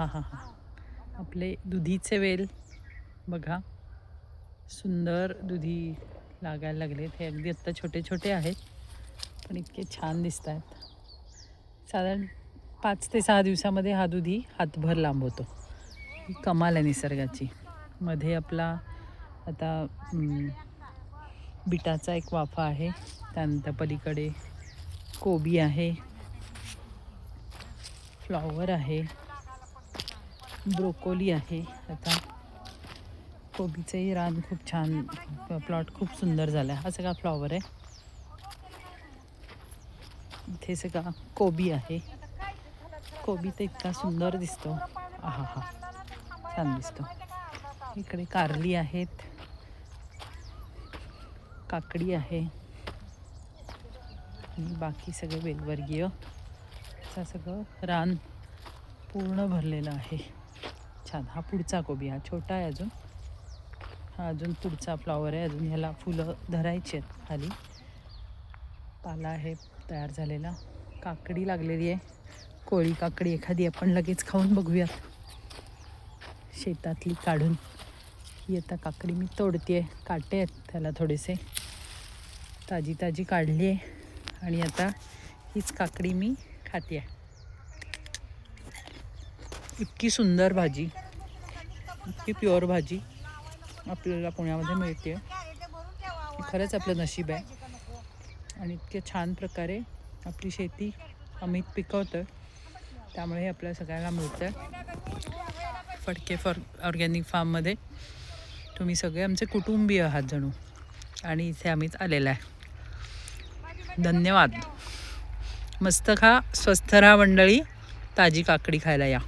हा हा हा, आपले दुधीचे वेल बघा, सुंदर दुधी लागायला लागलेत. हे अगदी आत्ता छोटे छोटे आहेत, पण इतके छान दिसत आहेत. साधारण 5 ते 6 दिवसामध्ये हा दुधी हातभर लांब होतो. ही कमाल आहे निसर्गाची. मध्ये आपला आता बिटाचा एक वाफा आहे, त्यानंतर पलीकडे कोबी आहे, फ्लॉवर आहे, ब्रोकोली आहे. आता कोबीचंही रान खूप छान, प्लॉट खूप सुंदर झाला आहे. हा सगळा फ्लॉवर आहे. इथे सगळा कोबी आहे. कोबी तर इतका सुंदर दिसतो, आहा हा, छान दिसतो. इकडे कारली आहेत, काकडी आहे आणि बाकी सगळे वेलवर्गीय. असं सगळं रान पूर्ण भरलेलं आहे. छान. हा पुढचा कोबी, हा छोटा आहे अजून. हा अजून पुढचा फ्लॉवर आहे. अजून ह्याला फुलं धरायची आहेत खाली. पाला आहे तयार झालेला. काकडी लागलेली आहे, कोळी काकडी. एखादी आपण लगेच खाऊन बघूयात, शेतातली काढून. ही आता काकडी मी तोडते आहे, काटे आहेत त्याला थोडेसे. ताजी ताजी काढली आहे आणि आता हीच काकडी मी खाते आहे. इतकी सुंदर भाजी, इतकी प्युअर भाजी आपल्याला पुण्यामध्ये मिळते. खरंच आपलं नशीब आहे. आणि इतके छान प्रकारे आपली शेती अमित पिकवतं, त्यामुळे आपल्याला सगळ्यांना मिळतं. फडके ऑर्गॅनिक फार्ममध्ये तुम्ही सगळे आमचे कुटुंबीय आहात जणू, आणि इथे आम्हीच आलेला आहे. धन्यवाद. मस्त खा, स्वस्थ राहा मंडळी. ताजी काकडी खायला या.